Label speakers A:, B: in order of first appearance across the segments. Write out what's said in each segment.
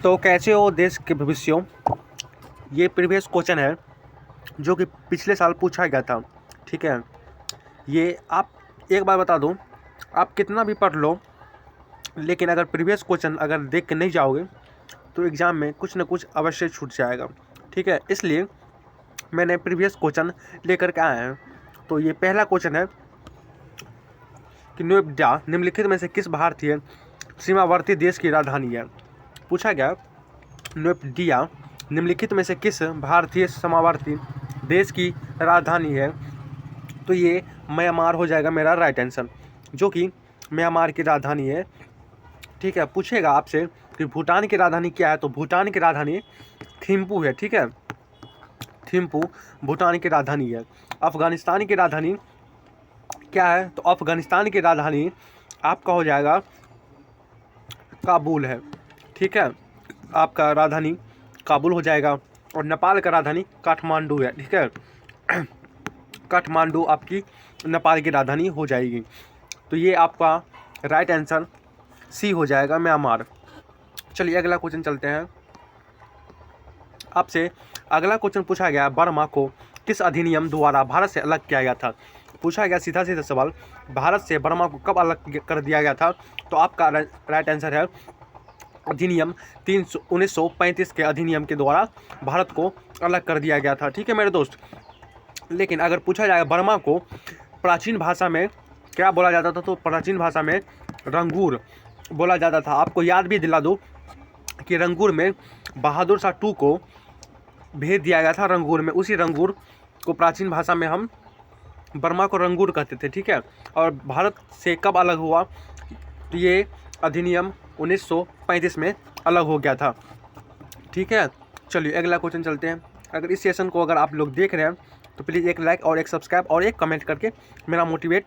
A: तो कैसे हो देश के भविष्यों। ये प्रीवियस क्वेश्चन है जो कि पिछले साल पूछा गया था। ठीक है, ये आप एक बार बता दूं, आप कितना भी पढ़ लो लेकिन अगर प्रीवियस क्वेश्चन अगर देख के नहीं जाओगे तो एग्ज़ाम में कुछ ना कुछ अवश्य छूट जाएगा। ठीक है, इसलिए मैंने प्रीवियस क्वेश्चन लेकर के आया है। तो ये पहला क्वेश्चन है कि नोएडा निम्नलिखित में से किस भारतीय सीमावर्ती देश की राजधानी है। पूछा गया नोएडा निम्नलिखित में से किस भारतीय सीमावर्ती देश की राजधानी है। तो ये म्यांमार हो जाएगा मेरा राइट आंसर, जो कि म्यांमार की राजधानी है। ठीक है, पूछेगा आपसे कि भूटान की राजधानी क्या है, तो भूटान की राजधानी थिम्पू है। ठीक है, थिम्पू भूटान की राजधानी है। अफगानिस्तान की राजधानी क्या है, तो अफगानिस्तान की राजधानी आपका हो जाएगा काबुल है। ठीक है, आपका राजधानी काबुल हो जाएगा। और नेपाल का राजधानी काठमांडू है। ठीक है, काठमांडू आपकी नेपाल की राजधानी हो जाएगी। तो ये आपका राइट आंसर सी हो जाएगा, म्यांमार। चलिए अगला क्वेश्चन चलते हैं। आपसे अगला क्वेश्चन पूछा गया बर्मा को किस अधिनियम द्वारा भारत से अलग किया गया था। पूछा गया सीधा सीधा सवाल, भारत से बर्मा को कब अलग कर दिया गया था। तो आपका राइट आंसर है अधिनियम 1935 के अधिनियम के द्वारा भारत को अलग कर दिया गया था। ठीक है मेरे दोस्त, लेकिन अगर पूछा जाए बर्मा को प्राचीन भाषा में क्या बोला जाता था, तो प्राचीन भाषा में रंगूर बोला जाता था। आपको याद भी दिला दूं कि रंगूर में बहादुर शाह 2 को भेज दिया गया था। रंगूर में, उसी रंगूर को प्राचीन भाषा में हम बर्मा को रंगूर कहते थे। ठीक है, और भारत से कब अलग हुआ, तो ये अधिनियम 1935 में अलग हो गया था। ठीक है, चलिए अगला क्वेश्चन चलते हैं। अगर इस सेशन को अगर आप लोग देख रहे हैं तो प्लीज़ एक लाइक और एक सब्सक्राइब और एक कमेंट करके मेरा मोटिवेट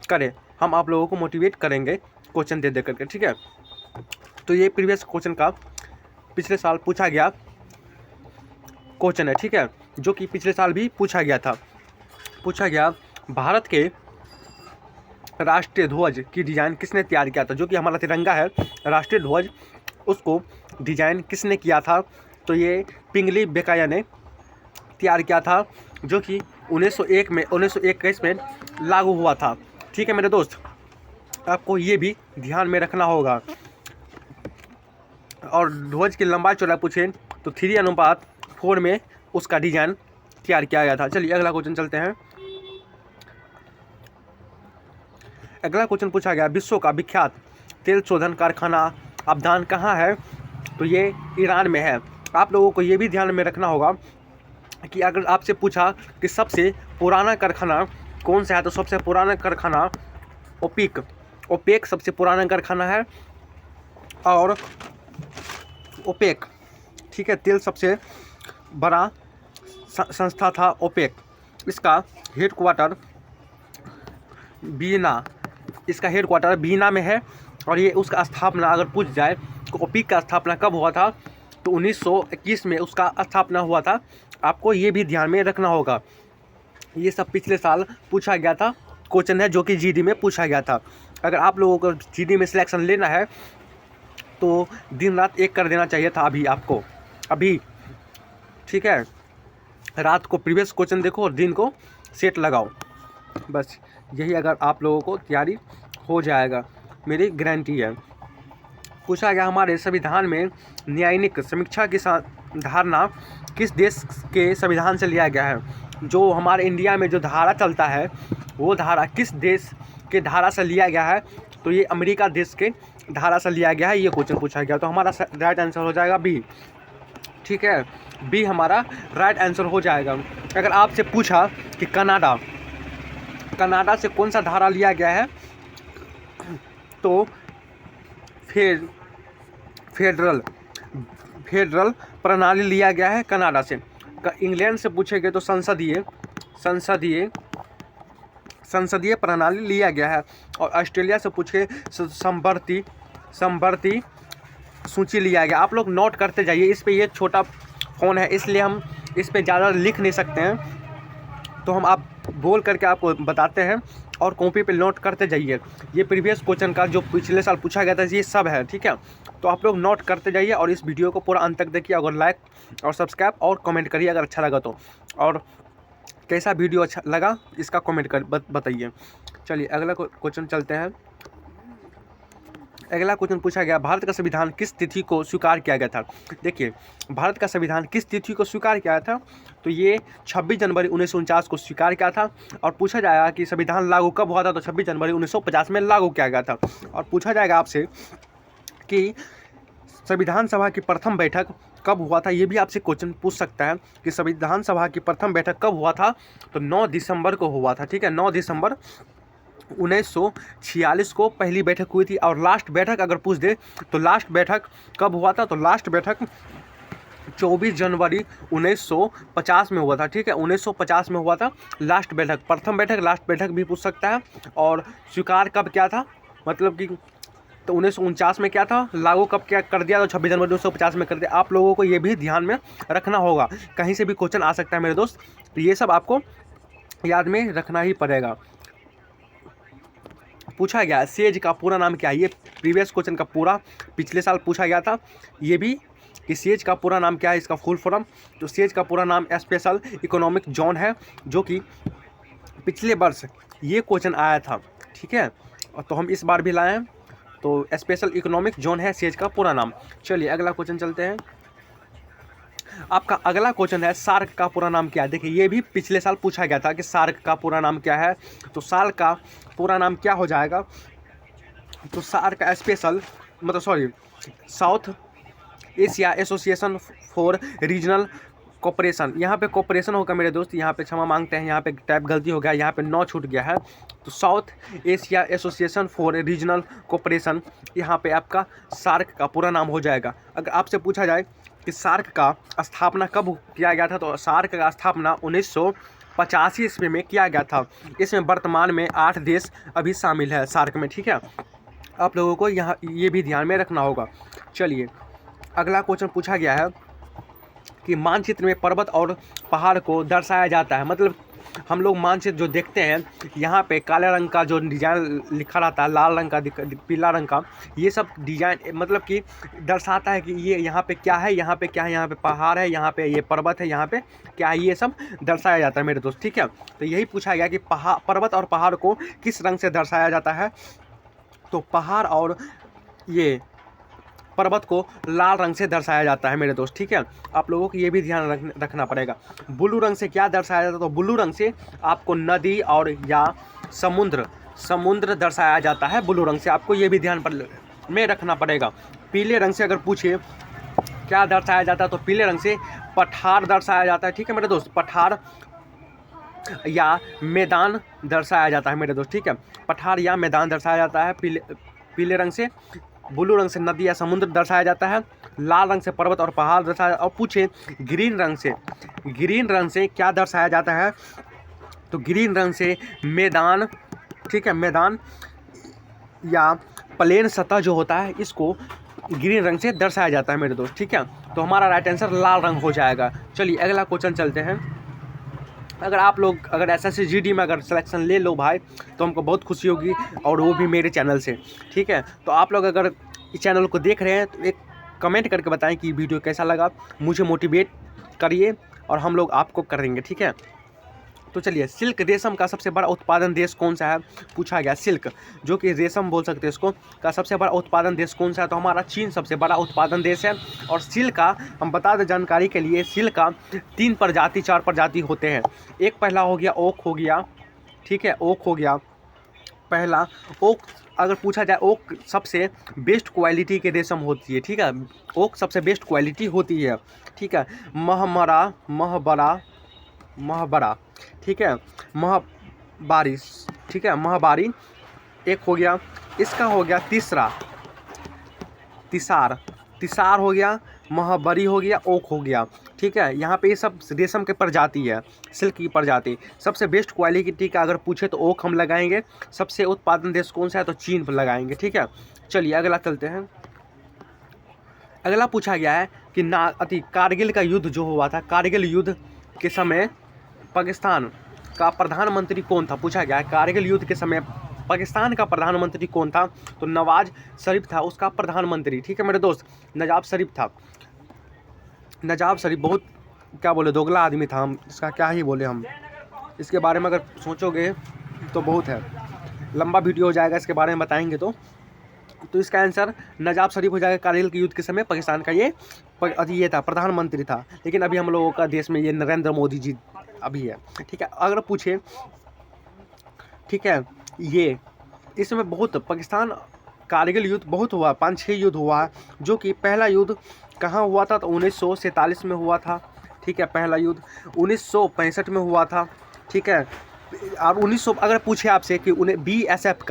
A: करें। हम आप लोगों को मोटिवेट करेंगे क्वेश्चन दे करके। ठीक है, तो ये प्रीवियस क्वेश्चन का पिछले साल पूछा गया क्वेश्चन है। ठीक है, जो कि पिछले साल भी पूछा गया था। पूछा गया भारत के राष्ट्रीय ध्वज की डिज़ाइन किसने तैयार किया था। जो कि हमारा तिरंगा है राष्ट्रीय ध्वज, उसको डिज़ाइन किसने किया था। तो ये पिंगली वेंकैया ने तैयार किया था, जो कि 1921 में लागू हुआ था। ठीक है मेरे दोस्त, आपको ये भी ध्यान में रखना होगा। और ध्वज की लंबाई चौड़ाई पूछे तो 3:4 में उसका डिज़ाइन तैयार किया गया था। चलिए अगला क्वेश्चन चलते हैं। अगला क्वेश्चन पूछा गया विश्व का विख्यात तेल शोधन कारखाना अबदान कहाँ है। तो ये ईरान में है। आप लोगों को ये भी ध्यान में रखना होगा कि अगर आपसे पूछा कि सबसे पुराना कारखाना कौन सा है, तो सबसे पुराना कारखाना ओपेक सबसे पुराना कारखाना है। और ओपेक, ठीक है, तेल सबसे बड़ा संस्था था ओपेक। इसका हेडक्वार्टर बीना में है। और ये उसका स्थापना अगर पूछ जाए तो ओपेक का स्थापना कब हुआ था, तो 1921 में उसका स्थापना हुआ था। आपको ये भी ध्यान में रखना होगा। ये सब पिछले साल पूछा गया था क्वेश्चन है, जो कि जीडी में पूछा गया था। अगर आप लोगों को जीडी में सिलेक्शन लेना है तो दिन रात एक कर देना चाहिए था आपको अभी। ठीक है, रात को प्रीवियस क्वेश्चन देखो और दिन को सेट लगाओ, बस यही अगर आप लोगों को तैयारी हो जाएगा, मेरी गारंटी है। पूछा गया हमारे संविधान में न्यायिक समीक्षा की धारणा किस देश के संविधान से लिया गया है। जो हमारे इंडिया में जो धारा चलता है वो धारा किस देश के धारा से लिया गया है, तो ये अमेरिका देश के धारा से लिया गया है। ये क्वेश्चन पूछा गया, तो हमारा राइट आंसर हो जाएगा बी। ठीक है, बी हमारा राइट आंसर हो जाएगा। अगर आपसे पूछा कि कनाडा से कौन सा धारा लिया गया है, तो फेडरल प्रणाली लिया गया है कनाडा से। इंग्लैंड से पूछेंगे तो संसदीय प्रणाली लिया गया है। और ऑस्ट्रेलिया से पूछे संवर्ती सूची लिया गया। आप लोग नोट करते जाइए, इस पे ये छोटा फ़ोन है इसलिए हम इस पे ज़्यादा लिख नहीं सकते हैं, तो हम आप बोल करके आपको बताते हैं और कॉपी पे नोट करते जाइए। ये प्रीवियस क्वेश्चन का जो पिछले साल पूछा गया था ये सब है, ठीक है। तो आप लोग नोट करते जाइए और इस वीडियो को पूरा अंत तक देखिए। अगर लाइक और सब्सक्राइब और कमेंट करिए अगर अच्छा लगा तो, और कैसा वीडियो अच्छा लगा इसका कमेंट कर बताइए। चलिए अगला क्वेश्चन चलते हैं। अगला क्वेश्चन पूछा गया, भारत का संविधान किस तिथि को स्वीकार किया गया था। देखिए भारत का संविधान किस तिथि को स्वीकार किया था, तो ये 26 जनवरी 1949 को स्वीकार किया था। और पूछा जाएगा कि संविधान लागू कब हुआ था, तो 26 जनवरी 1950 में लागू किया गया था। और पूछा जाएगा आपसे कि संविधान सभा की प्रथम बैठक कब हुआ था, ये भी आपसे क्वेश्चन पूछ सकता है कि संविधान सभा की प्रथम बैठक कब हुआ था, तो 9 दिसंबर को हुआ था, ठीक है। 9 दिसंबर 1946 को पहली बैठक हुई थी। और लास्ट बैठक अगर पूछ दे तो लास्ट बैठक कब हुआ था, तो लास्ट बैठक 24 जनवरी 1950 में हुआ था, ठीक है। 1950 में हुआ था लास्ट बैठक। प्रथम बैठक लास्ट बैठक भी पूछ सकता है। और स्वीकार कब क्या था, मतलब कि तो 1949 में क्या था, लागू कब क्या कर दिया, तो 26 जनवरी 1950 में कर दिया। आप लोगों को ये भी ध्यान में रखना होगा, कहीं से भी क्वेश्चन आ सकता है मेरे दोस्त, तो ये सब आपको याद में रखना ही पड़ेगा। पूछा गया सेज का पूरा नाम क्या है, ये प्रीवियस क्वेश्चन का पूरा पिछले साल पूछा गया था ये भी, कि सेज का पूरा नाम क्या है, इसका फुल फॉर्म। तो सेज का पूरा नाम स्पेशल इकोनॉमिक जोन है, जो कि पिछले वर्ष ये क्वेश्चन आया था, ठीक है। तो हम इस बार भी लाए हैं, तो स्पेशल इकोनॉमिक जोन है सेज का पूरा नाम। चलिए अगला क्वेश्चन चलते हैं। आपका अगला क्वेश्चन है सार्क का पूरा नाम क्या है। देखिए ये भी पिछले साल पूछा गया था कि सार्क का पूरा नाम क्या है, तो सार्क का पूरा नाम क्या हो जाएगा, तो सार्क का स्पेशल मतलब south Asia association for regional cooperation. यहाँ पे कोऑपरेशन होगा मेरे दोस्त, यहाँ पे क्षमा मांगते हैं, यहाँ पे टाइप गलती हो गया, यहाँ पे 9 छूट गया है। तो south Asia association for regional cooperation, यहाँ पे आपका सार्क का पूरा नाम हो जाएगा। अगर आपसे पूछा जाए कि सार्क का स्थापना कब किया गया था, तो सार्क का स्थापना 1985 ईस्वी में किया गया था। इसमें वर्तमान में 8 देश अभी शामिल है सार्क में, ठीक है। आप लोगों को यहाँ ये भी ध्यान में रखना होगा। चलिए अगला क्वेश्चन पूछा गया है कि मानचित्र में पर्वत और पहाड़ को दर्शाया जाता है, मतलब हम लोग मानचित्र जो देखते हैं यहाँ पे काले रंग का जो डिजाइन लिखा रहता है, लाल रंग का, पीला रंग का, ये सब डिजाइन मतलब कि दर्शाता है कि ये यहाँ पे क्या है, यहाँ पे क्या है, यहाँ पे पहाड़ है, यहाँ पे ये पर्वत है, यहाँ पे क्या है, ये सब दर्शाया जाता है मेरे दोस्त, ठीक है। तो यही पूछा गया कि पर्वत और पहाड़ को किस रंग से दर्शाया जाता है, तो पहाड़ और ये पर्वत को लाल रंग से दर्शाया जाता है मेरे दोस्त, ठीक है। आप लोगों को ये भी ध्यान रखना पड़ेगा। ब्लू रंग से क्या दर्शाया जाता है, तो ब्लू रंग से आपको नदी और या समुद्र दर्शाया जाता है ब्लू रंग से, आपको ये भी ध्यान में रखना पड़ेगा। पीले रंग से अगर पूछे क्या दर्शाया जाता है, तो पीले रंग से पठार दर्शाया जाता है, ठीक है मेरे दोस्त। पठार या मैदान दर्शाया जाता है मेरे दोस्त, ठीक है। पठार या मैदान दर्शाया जाता है पीले रंग से। ब्लू रंग से नदी या समुद्र दर्शाया जाता है। लाल रंग से पर्वत और पहाड़ दर्शाया। और पूछे ग्रीन रंग से क्या दर्शाया जाता है, तो ग्रीन रंग से मैदान, ठीक है, मैदान या प्लेन सतह जो होता है इसको ग्रीन रंग से दर्शाया जाता है मेरे दोस्त, ठीक है। तो हमारा राइट आंसर लाल रंग हो जाएगा। चलिए अगला क्वेश्चन चलते हैं। अगर आप लोग अगर SSC में अगर सिलेक्शन ले लो भाई, तो हमको बहुत खुशी होगी, और वो भी मेरे चैनल से, ठीक है। तो आप लोग अगर इस चैनल को देख रहे हैं तो एक कमेंट करके बताएं कि वीडियो कैसा लगा, मुझे मोटिवेट करिए और हम लोग आपको करेंगे, ठीक है। तो चलिए सिल्क रेशम का सबसे बड़ा उत्पादन देश कौन सा है, पूछा गया। सिल्क जो कि रेशम बोल सकते हैं इसको, का सबसे बड़ा उत्पादन देश कौन सा है, तो हमारा चीन सबसे बड़ा उत्पादन देश है। और सिल्क का हम बता दें जानकारी के लिए, सिल्क का 4 प्रजाति होते हैं। एक पहला हो गया ओक हो गया, ठीक है, ओक हो गया पहला। ओक अगर पूछा जाए, ओक सबसे बेस्ट क्वालिटी के रेशम होती है, ठीक है। ओक सबसे बेस्ट क्वालिटी होती है, ठीक है। महबरा, ठीक है, महबारी, ठीक है, महबारी एक हो गया। इसका हो गया तिसार हो गया, महबरी हो गया, ओक हो गया, ठीक है। यहाँ पे ये सब रेशम के प्रजाति है, सिल्क की प्रजाति। सबसे बेस्ट क्वालिटी का अगर पूछे तो ओक हम लगाएंगे। सबसे उत्पादन देश कौन सा है, तो चीन पर लगाएंगे, ठीक है। चलिए अगला चलते हैं। अगला पूछा गया है कि कारगिल का युद्ध जो हुआ था, कारगिल युद्ध के समय पाकिस्तान का प्रधानमंत्री कौन था, पूछा गया है। कारगिल युद्ध के समय पाकिस्तान का प्रधानमंत्री कौन था, तो नवाज शरीफ था उसका प्रधानमंत्री। ठीक है मेरे दोस्त, नवाब शरीफ था। नवाब शरीफ बहुत क्या बोले दोगला आदमी था, हम इसका क्या ही बोले। हम इसके बारे में अगर सोचोगे तो बहुत है, लंबा वीडियो हो जाएगा इसके बारे में बताएंगे। तो इसका आंसर नवाब शरीफ हो जाएगा। कारगिल के युद्ध के समय पाकिस्तान का ये था, प्रधानमंत्री था। लेकिन अभी हम लोगों का देश में ये नरेंद्र मोदी जी अभी है। ठीक है, अगर पूछे, ठीक है, ये इसमें बहुत पाकिस्तान कारगिल युद्ध बहुत हुआ, 5-6 युद्ध हुआ है। जो कि पहला युद्ध कहाँ हुआ था, तो 1947 में हुआ था। ठीक है, पहला युद्ध 1965 में हुआ था। ठीक है, और 1900 अगर पूछे आपसे कि उन्हें BSF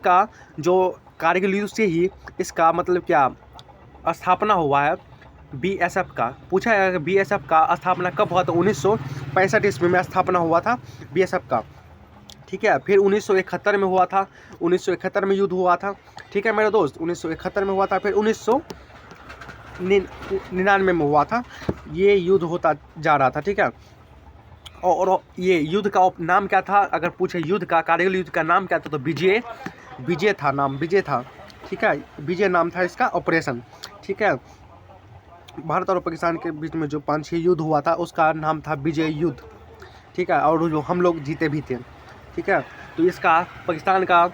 A: का जो कारगिल युद्ध से ही इसका मतलब क्या स्थापना हुआ है, BSF का पूछा गया कि BSF का स्थापना कब हुआ, तो 1965 ईस्वी में स्थापना हुआ था BSF का। ठीक है, फिर 1971 में हुआ था, 1971 में युद्ध हुआ था। ठीक है मेरे दोस्त, 1971 में हुआ था, फिर 1999 में हुआ था। ये युद्ध होता जा रहा था। ठीक है, और ये युद्ध का नाम क्या था, अगर पूछे युद्ध का, कारगिल युद्ध का नाम क्या था, तो विजय था, नाम विजय था। ठीक है, विजय नाम था इसका ऑपरेशन। ठीक है, भारत और पाकिस्तान के बीच में जो 5-6 युद्ध हुआ था उसका नाम था विजय युद्ध। ठीक है, और जो हम लोग जीते भी थे। ठीक है, तो इसका पाकिस्तान का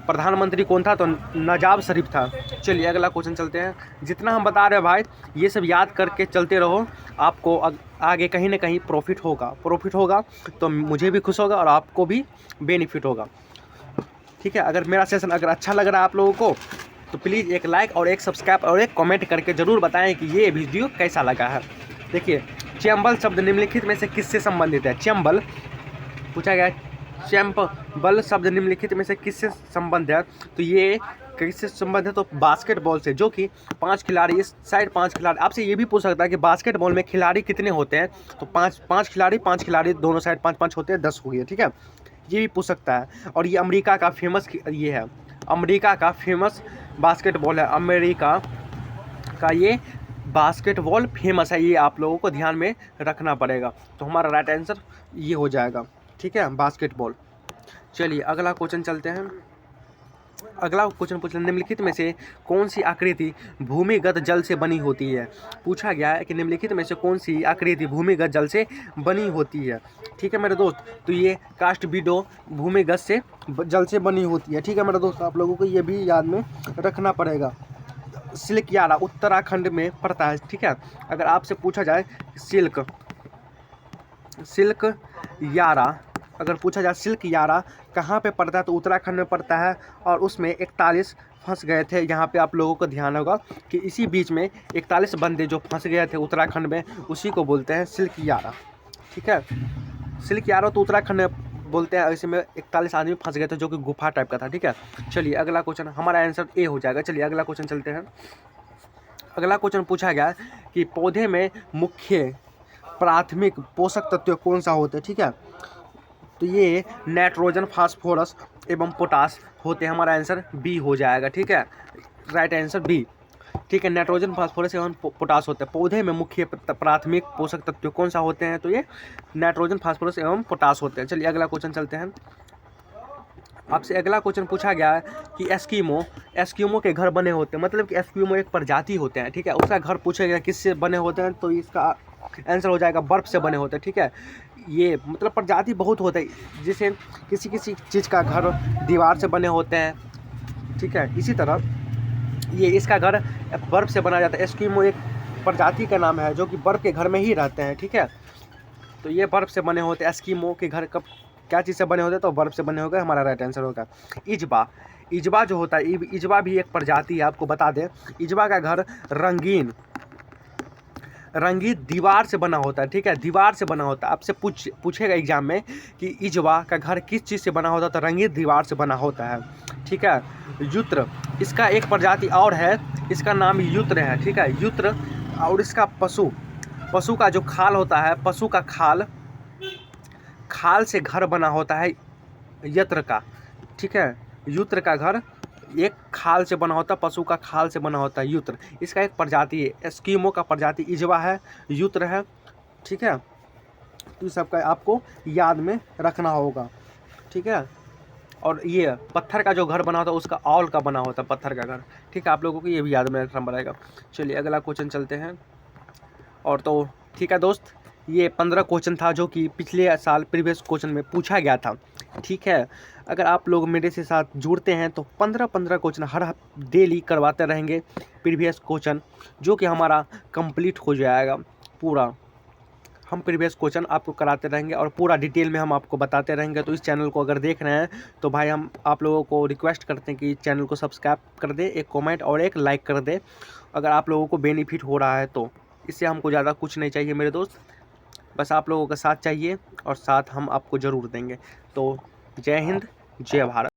A: प्रधानमंत्री कौन था, तो नवाब शरीफ था। चलिए अगला क्वेश्चन चलते हैं। जितना हम बता रहे हैं भाई, ये सब याद करके चलते रहो, आपको आगे कहीं ना कहीं प्रॉफिट होगा तो मुझे भी खुश होगा और आपको भी बेनिफिट होगा। ठीक है, अगर मेरा सेशन अगर अच्छा लग रहा है आप लोगों को तो प्लीज़ एक लाइक और एक सब्सक्राइब और एक कमेंट करके ज़रूर बताएं कि ये वीडियो कैसा लगा है। देखिए, चैम्बल शब्द निम्नलिखित में से किससे संबंधित है। चैम्बल पूछा गया, चैम्बल शब्द निम्नलिखित में से किससे संबंध है, तो ये किससे संबंध है, तो बास्केटबॉल से। जो कि 5 खिलाड़ी, इस साइड 5 खिलाड़ी। आपसे ये भी पूछ सकता है कि बास्केटबॉल में खिलाड़ी कितने होते हैं, तो 5 खिलाड़ी दोनों साइड 5-5 होते हैं, 10 हो गए। ठीक है, ये भी पूछ सकता है। और ये अमेरिका का फेमस ये है, अमेरिका का फेमस बास्केटबॉल है। अमेरिका का ये बास्केटबॉल फेमस है, ये आप लोगों को ध्यान में रखना पड़ेगा। तो हमारा राइट आंसर ये हो जाएगा। ठीक है, बास्केटबॉल। चलिए अगला क्वेश्चन चलते हैं। अगला क्वेश्चन पूछ लें, निम्नलिखित में से कौन सी आकृति भूमिगत जल से बनी होती है। पूछा गया है कि निम्नलिखित में से कौन सी आकृति भूमिगत जल से बनी होती है। ठीक है मेरे दोस्त, तो ये कास्ट विडो भूमिगत से जल से बनी होती है। ठीक है मेरे दोस्त, आप लोगों को ये भी याद में रखना पड़ेगा। सिल्क यारा उत्तराखंड में पड़ता है। ठीक है, अगर आपसे पूछा जाए सिल्क यारा, अगर पूछा जाए सिल्क यारा कहाँ पे पड़ता है, तो उत्तराखंड में पड़ता है। और उसमें 41 फंस गए थे। यहाँ पे आप लोगों को ध्यान होगा कि इसी बीच में 41 बंदे जो फंस गए थे उत्तराखंड में, उसी को बोलते हैं सिल्क यारा। ठीक है, सिल्क यारा तो उत्तराखंड में बोलते हैं। ऐसे में 41 आदमी फंस गए थे जो कि गुफा टाइप का था। ठीक है, चलिए अगला क्वेश्चन, हमारा आंसर ए हो जाएगा। चलिए अगला क्वेश्चन चलते हैं। अगला क्वेश्चन पूछा गया कि पौधे में मुख्य प्राथमिक पोषक तत्व कौन सा होता है। ठीक है, तो ये नाइट्रोजन, फास्फोरस एवं पोटास होते हैं। हमारा आंसर बी हो जाएगा। ठीक है, राइट आंसर बी। ठीक है, नाइट्रोजन, फास्फोरस एवं पोटास होते हैं। पौधे में मुख्य प्राथमिक पोषक तत्व कौन सा होते हैं, तो ये नाइट्रोजन, फास्फोरस एवं पोटास होते हैं। चलिए अगला क्वेश्चन चलते हैं। आपसे अगला क्वेश्चन पूछा गया है कि एस्किमो के घर बने होते हैं, मतलब कि एस्किमो एक प्रजाति होते हैं। ठीक है, उसका घर पूछा गया किससे बने होते हैं, तो इसका आंसर हो जाएगा बर्फ से बने होते हैं। ठीक है, ये मतलब प्रजाति बहुत होते हैं, जैसे किसी किसी चीज़ का घर दीवार से बने होते हैं। ठीक है, इसी तरह ये इसका घर बर्फ से बना जाता है। एस्किमो एक प्रजाति का नाम है जो कि बर्फ के घर में ही रहते हैं। ठीक है, तो ये बर्फ से बने होते हैं। एस्किमो के घर कब क्या चीज़ से बने होते हैं, तो बर्फ से बने होगा। हमारा राइट आंसर होगा इजबा जो होता है, इजबा भी एक प्रजाति है। आपको बता दें, इजबा का घर रंगीन दीवार से बना होता है। ठीक है, दीवार से बना होता है। आपसे पूछेगा एग्जाम में कि इजबा का घर किस चीज़ से बना होता है, तो रंगीन दीवार से बना होता है। ठीक है, युत्र इसका एक प्रजाति और है, इसका नाम युत्र है। ठीक है, युत्र। और इसका पशु का जो खाल होता है, पशु का खाल से घर बना होता है यत्र का। ठीक है, युत्र का घर एक खाल से बना होता है, पशु का खाल से बना होता है युत्र। इसका एक प्रजाति है। एस्किमो का प्रजाति इजवा है, युत्र है। ठीक है, तो इस सबका आपको याद में रखना होगा, ठीक है। और ये पत्थर का जो घर बना होता है उसका औल का बना होता है पत्थर का घर, ठीक है। आप लोगों को ये भी याद में रखना पड़ेगा। चलिए अगला क्वेश्चन चलते हैं। और तो ठीक है दोस्त, ये 15 क्वेश्चन था जो कि पिछले साल प्रीवियस क्वेश्चन में पूछा गया था, ठीक है। अगर आप लोग मेरे से साथ जुड़ते हैं तो 15 क्वेश्चन हर डेली करवाते रहेंगे प्रीवियस क्वेश्चन, जो कि हमारा कंप्लीट हो जाएगा पूरा। हम प्रीवियस क्वेश्चन आपको कराते रहेंगे और पूरा डिटेल में हम आपको बताते रहेंगे। तो इस चैनल को अगर देख रहे हैं तो भाई हम आप लोगों को रिक्वेस्ट करते हैं कि चैनल को सब्सक्राइब कर दे, एक कमेंट और एक लाइक कर दे, अगर आप लोगों को बेनिफिट हो रहा है तो। इससे हमको ज़्यादा कुछ नहीं चाहिए मेरे दोस्त, बस आप लोगों का साथ चाहिए और साथ हम आपको ज़रूर देंगे। तो जय हिंद, जय भारत।